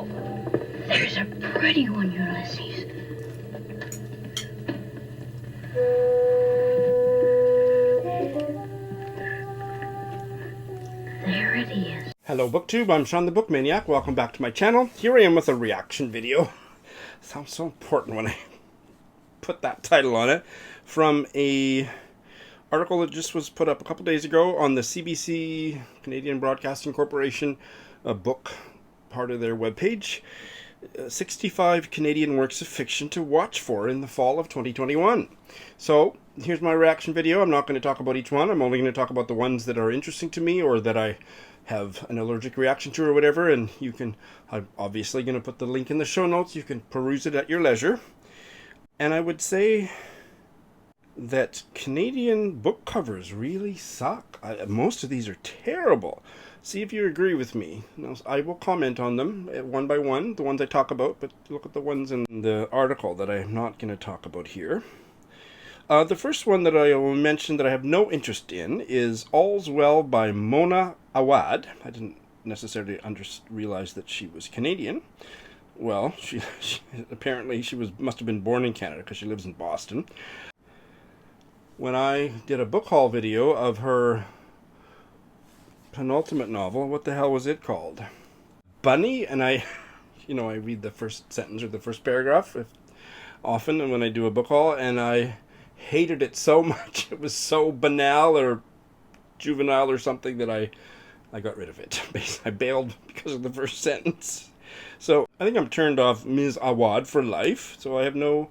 Oh, there's a pretty one, Ulysses. There it is. Hello BookTube, I'm Shawn the Book Maniac. Welcome back to my channel. Here I am with a reaction video. Sounds so important when I put that title on it. From a article that just was put up a couple days ago on the CBC, Canadian Broadcasting Corporation, a book part of their webpage. 65 Canadian works of fiction to watch for in the fall of 2021. So, here's my reaction video. I'm not going to talk about each one. I'm only going to talk about the ones that are interesting to me or that I have an allergic reaction to or whatever. And you can, I'm obviously going to put the link in the show notes. You can peruse it at your leisure. And I would say that Canadian book covers really suck. Most of these are terrible. See if you agree with me. Now, I will comment on them one by one, the ones I talk about, but look at the ones in the article that I'm not going to talk about here. The first one that I will mention that I have no interest in is All's Well by Mona Awad. I didn't necessarily realize that she was Canadian. Well, apparently she must have been born in Canada because she lives in Boston. When I did a book haul video of her penultimate novel, what the hell was it called? Bunny? And I read the first sentence or the first paragraph often when I do a book haul, and I hated it so much. It was so banal or juvenile or something that I got rid of it. I bailed because of the first sentence. So I think I'm turned off Ms. Awad for life, so I have no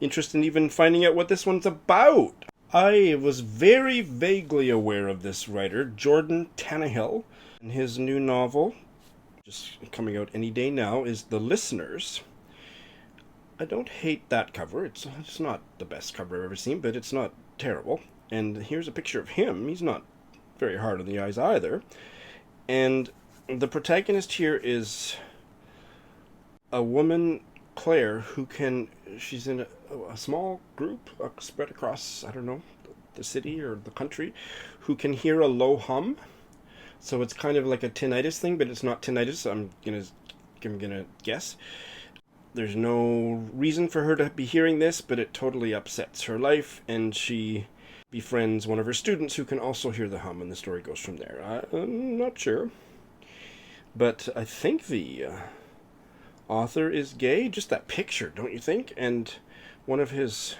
interest in even finding out what this one's about. I was very vaguely aware of this writer, Jordan Tannahill, and his new novel, just coming out any day now, is The Listeners. I don't hate that cover. It's not the best cover I've ever seen, but it's not terrible. And here's a picture of him. He's not very hard on the eyes either. And the protagonist here is a woman, Claire, she's in a small group spread across, I don't know, the city or the country, who can hear a low hum. So it's kind of like a tinnitus thing, but it's not tinnitus. I'm gonna guess. There's no reason for her to be hearing this, but it totally upsets her life, and she befriends one of her students who can also hear the hum, and the story goes from there. I'm not sure. But I think the author is gay. Just that picture, don't you think? And one of his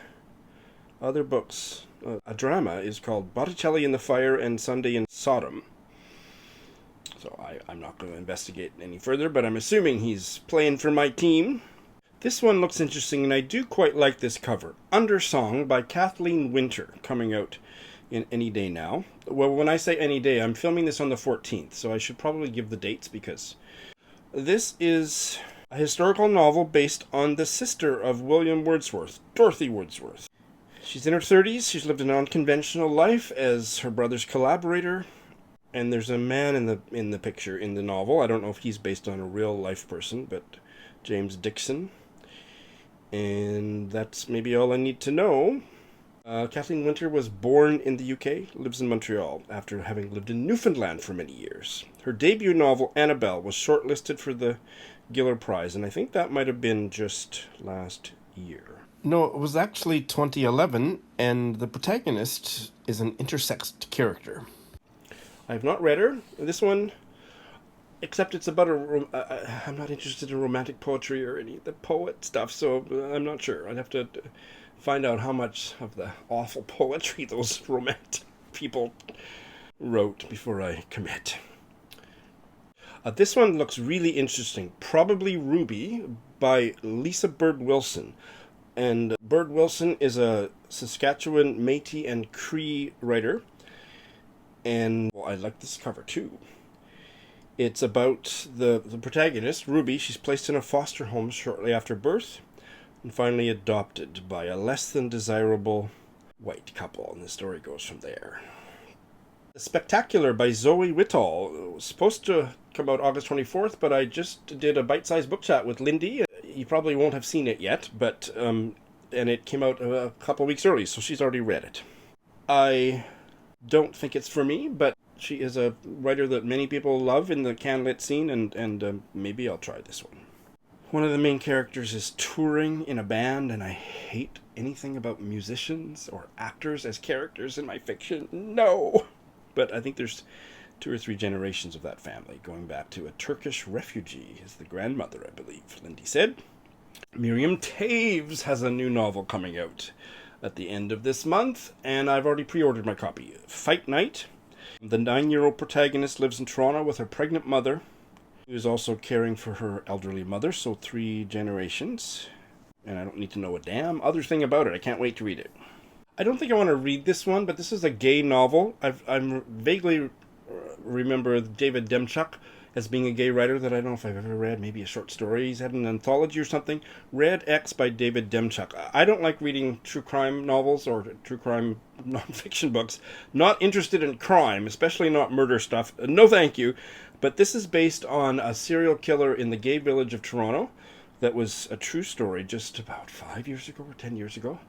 other books, a drama, is called Botticelli in the Fire and Sunday in Sodom. So I'm not going to investigate any further, but I'm assuming he's playing for my team. This one looks interesting, and I do quite like this cover. Undersong by Kathleen Winter, coming out in any day now. Well, when I say any day, I'm filming this on the 14th, so I should probably give the dates, because this is a historical novel based on the sister of William Wordsworth, Dorothy Wordsworth. She's in her 30s. She's lived an unconventional life as her brother's collaborator, and there's a man in the picture in the novel. I don't know if he's based on a real life person, but James Dixon. And that's maybe all I need to know. Kathleen Winter was born in the UK, lives in Montreal, after having lived in Newfoundland for many years. Her debut novel, Annabelle, was shortlisted for the Giller Prize, and I think that might have been just last year. No, it was actually 2011, and the protagonist is an intersex character. I have not read her. This one, except it's about I'm not interested in romantic poetry or any of the poet stuff, so I'm not sure. I'd have to find out how much of the awful poetry those romantic people wrote before I commit. This one looks really interesting. Probably Ruby by Lisa Bird Wilson. And Bird Wilson is a Saskatchewan Métis and Cree writer. And I like this cover too. It's about the protagonist, Ruby. She's placed in a foster home shortly after birth, and finally adopted by a less than desirable white couple, and the story goes from there. Spectacular by Zoe Whittall. It was supposed to come out August 24th, but I just did a bite-sized book chat with Lindy. You probably won't have seen it yet, but and it came out a couple weeks early, so she's already read it. I don't think it's for me, but she is a writer that many people love in the CanLit scene, and maybe I'll try this one. One of the main characters is touring in a band, and I hate anything about musicians or actors as characters in my fiction. No! But I think there's 2 or 3 generations of that family, going back to a Turkish refugee as the grandmother, I believe, Lindy said. Miriam Toews has a new novel coming out at the end of this month, and I've already pre-ordered my copy. Fight Night. The 9-year-old protagonist lives in Toronto with her pregnant mother, who is also caring for her elderly mother, so 3 generations. And I don't need to know a damn other thing about it. I can't wait to read it. I don't think I want to read this one, but this is a gay novel. I'm vaguely remember David Demchuk as being a gay writer that I don't know if I've ever read. Maybe a short story. He's had an anthology or something. Red X by David Demchuk. I don't like reading true crime novels or true crime nonfiction books. Not interested in crime, especially not murder stuff. No thank you. But this is based on a serial killer in the gay village of Toronto that was a true story just about 5 years ago or 10 years ago.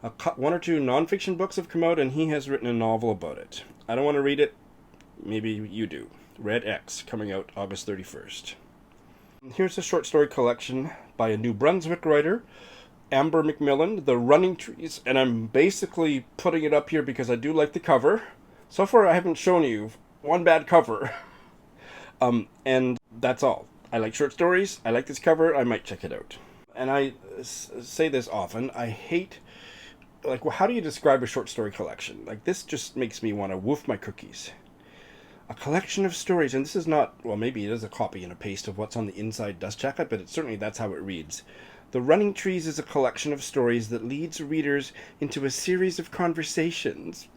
1 or 2 nonfiction books have come out, and he has written a novel about it. I don't want to read it. Maybe you do. Red X, coming out August 31st. Here's a short story collection by a New Brunswick writer, Amber McMillan, The Running Trees, and I'm basically putting it up here because I do like the cover. So far I haven't shown you one bad cover. And that's all. I like short stories, I like this cover, I might check it out. And I say this often, I hate, like, well, how do you describe a short story collection? Like, this just makes me want to woof my cookies. A collection of stories, and this is not, well, maybe it is a copy and a paste of what's on the inside dust jacket, but certainly that's how it reads. The Running Trees is a collection of stories that leads readers into a series of conversations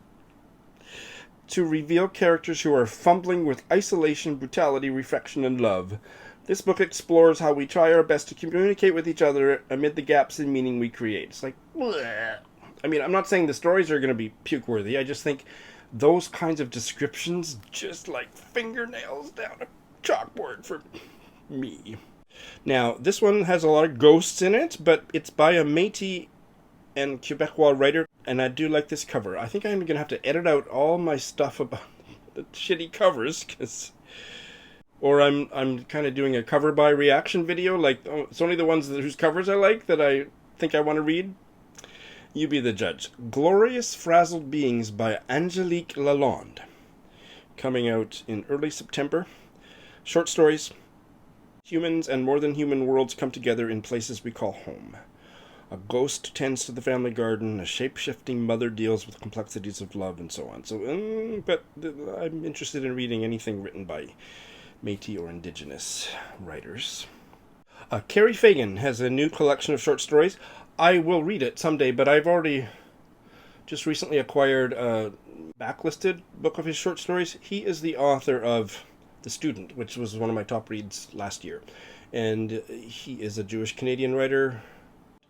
to reveal characters who are fumbling with isolation, brutality, reflection, and love. This book explores how we try our best to communicate with each other amid the gaps in meaning we create. It's like, bleh. I mean, I'm not saying the stories are going to be puke-worthy, I just think those kinds of descriptions just like fingernails down a chalkboard for me. Now, this one has a lot of ghosts in it, but it's by a Métis and Quebecois writer, and I do like this cover. I think I'm going to have to edit out all my stuff about the shitty covers, or I'm kind of doing a cover by reaction video, like, it's only the ones whose covers I like that I think I want to read. You be the judge. Glorious Frazzled Beings by Angelique LaLonde. Coming out in early September. Short stories. Humans and more than human worlds come together in places we call home. A ghost tends to the family garden. A shape-shifting mother deals with complexities of love, and so on. So, but I'm interested in reading anything written by Métis or Indigenous writers. Cary Fagan has a new collection of short stories. I will read it someday, but I've already just recently acquired a backlisted book of his short stories. He is the author of The Student, which was one of my top reads last year. And he is a Jewish Canadian writer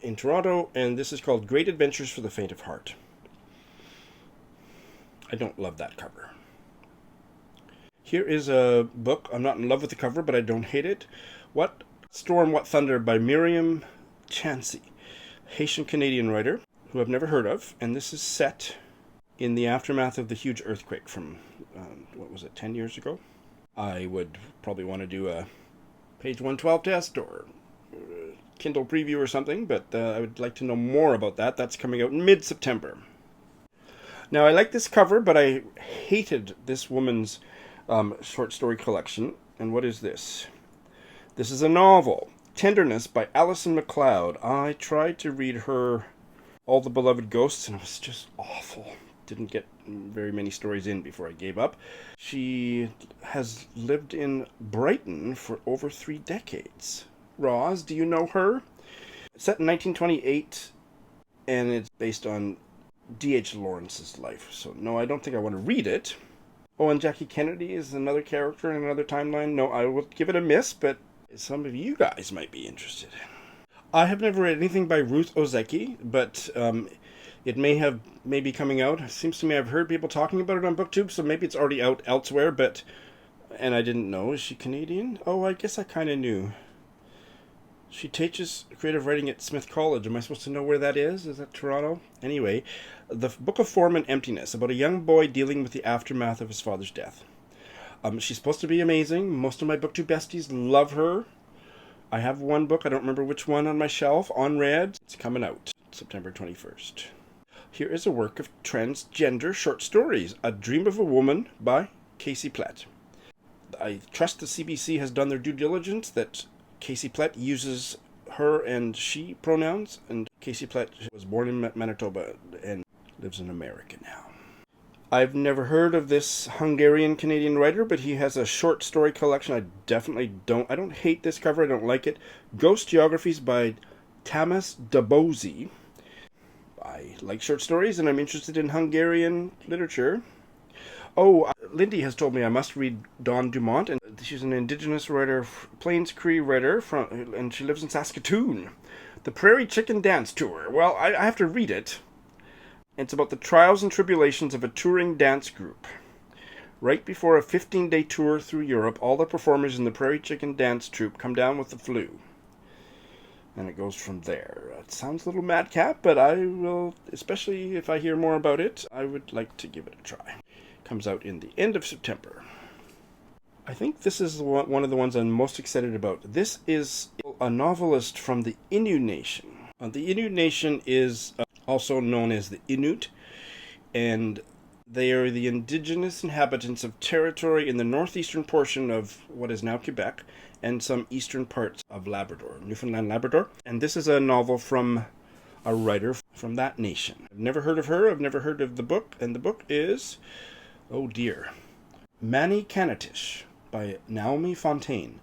in Toronto, and this is called Great Adventures for the Faint of Heart. I don't love that cover. Here is a book. I'm not in love with the cover, but I don't hate it. What Storm, What Thunder by Miriam Chancy. Haitian-Canadian writer who I've never heard of, and this is set in the aftermath of the huge earthquake from, 10 years ago? I would probably want to do a page 112 test or Kindle preview or something, but I would like to know more about that. That's coming out in mid-September. Now, I like this cover, but I hated this woman's short story collection. And what is this? This is a novel. Tenderness by Alison MacLeod. I tried to read her All the Beloved Ghosts, and it was just awful. Didn't get very many stories in before I gave up. She has lived in Brighton for over 3 decades. Roz, do you know her? It's set in 1928, and it's based on D.H. Lawrence's life. So, no, I don't think I want to read it. Oh, and Jackie Kennedy is another character in another timeline. No, I will give it a miss, but some of you guys might be interested. I have never read anything by Ruth Ozeki, but it may be coming out. It seems to me I've heard people talking about it on BookTube, so maybe it's already out elsewhere, and I didn't know. Is she Canadian? Oh, I guess I kind of knew. She teaches creative writing at Smith College. Am I supposed to know where that is? Is that Toronto? Anyway, the Book of Form and Emptiness, about a young boy dealing with the aftermath of his father's death. She's supposed to be amazing. Most of my BookTube besties love her. I have one book, I don't remember which one, on my shelf, unread. It's coming out September 21st. Here is a work of transgender short stories, A Dream of a Woman by Casey Plett. I trust the CBC has done their due diligence, that Casey Plett uses her and she pronouns, and Casey Plett was born in Manitoba and lives in America now. I've never heard of this Hungarian-Canadian writer, but he has a short story collection. I don't hate this cover, I don't like it. Ghost Geographies by Tamas Dobozy. I like short stories and I'm interested in Hungarian literature. Oh, Lindy has told me I must read Dawn Dumont, and she's an Indigenous writer, Plains Cree writer, and she lives in Saskatoon. The Prairie Chicken Dance Tour. Well, I have to read it. It's about the trials and tribulations of a touring dance group. Right before a 15-day tour through Europe, all the performers in the Prairie Chicken Dance Troupe come down with the flu. And it goes from there. It sounds a little madcap, but I will, especially if I hear more about it, I would like to give it a try. Comes out in the end of September. I think this is one of the ones I'm most excited about. This is a novelist from the Innu Nation. The Innu Nation is also known as the Inuit, and they are the indigenous inhabitants of territory in the northeastern portion of what is now Quebec and some eastern parts of Labrador, Newfoundland, Labrador. And this is a novel from a writer from that nation. I've never heard of her, I've never heard of the book, and the book is, oh dear, Manikanetish by Naomi Fontaine.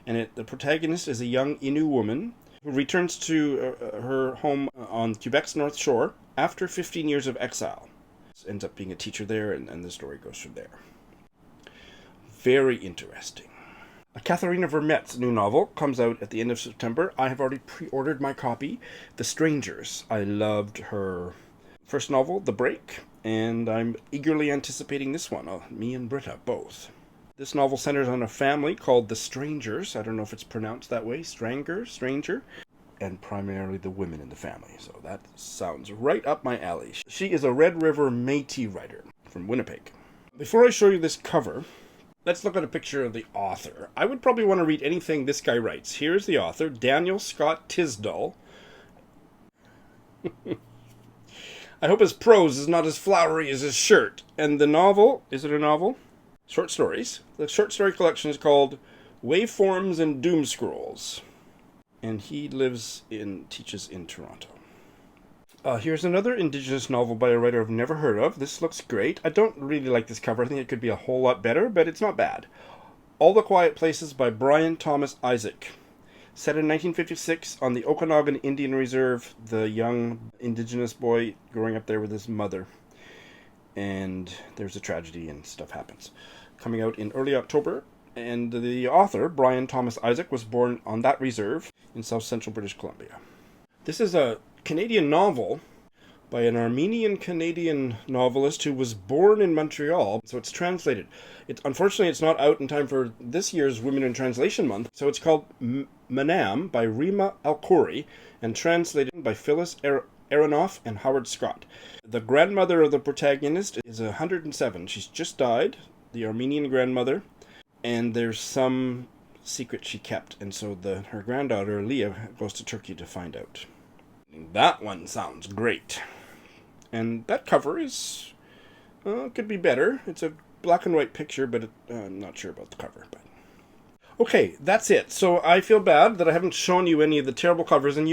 And the protagonist is a young Innu woman who returns to her home on Quebec's North Shore after 15 years of exile. Ends up being a teacher there, and the story goes from there. Very interesting. Katharina Vermette's new novel comes out at the end of September. I have already pre-ordered my copy, The Strangers. I loved her first novel, The Break, and I'm eagerly anticipating this one, me and Britta both. This novel centers on a family called the Strangers. I don't know if it's pronounced that way, Stranger, and primarily the women in the family. So that sounds right up my alley. She is a Red River Métis writer from Winnipeg. Before I show you this cover, let's look at a picture of the author. I would probably want to read anything this guy writes. Here's the author, Daniel Scott Tisdall. I hope his prose is not as flowery as his shirt. And the novel, is it a novel? Short stories. The short story collection is called Waveforms and Doom Scrolls. And he teaches in Toronto. Here's another Indigenous novel by a writer I've never heard of. This looks great. I don't really like this cover. I think it could be a whole lot better, but it's not bad. All the Quiet Places by Brian Thomas Isaac. Set in 1956 on the Okanagan Indian Reserve, the young Indigenous boy growing up there with his mother. And there's a tragedy and stuff happens. Coming out in early October. And the author, Brian Thomas Isaac, was born on that reserve in south-central British Columbia. This is a Canadian novel by an Armenian-Canadian novelist who was born in Montreal, so it's translated. Unfortunately, it's not out in time for this year's Women in Translation Month, so it's called Manam by Rima Alkori and translated by Phyllis Aronoff and Howard Scott. The grandmother of the protagonist is 107. She's just died, the Armenian grandmother, and there's some secret she kept, and so her granddaughter, Leah, goes to Turkey to find out. That one sounds great. And that cover is, could be better. It's a black and white picture, but I'm not sure about the cover. But okay, that's it. So I feel bad that I haven't shown you any of the terrible covers, and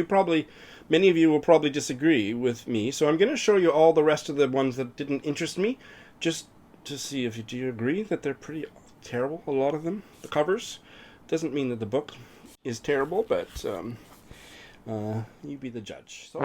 many of you will probably disagree with me. So I'm going to show you all the rest of the ones that didn't interest me, just to see if do you agree that they're pretty terrible, a lot of them, the covers. Doesn't mean that the book is terrible, but you be the judge. So.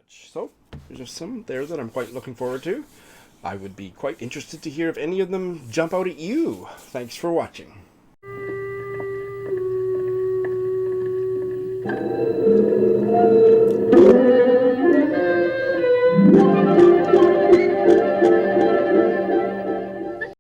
So, there's just some there that I'm quite looking forward to. I would be quite interested to hear if any of them jump out at you. Thanks for watching.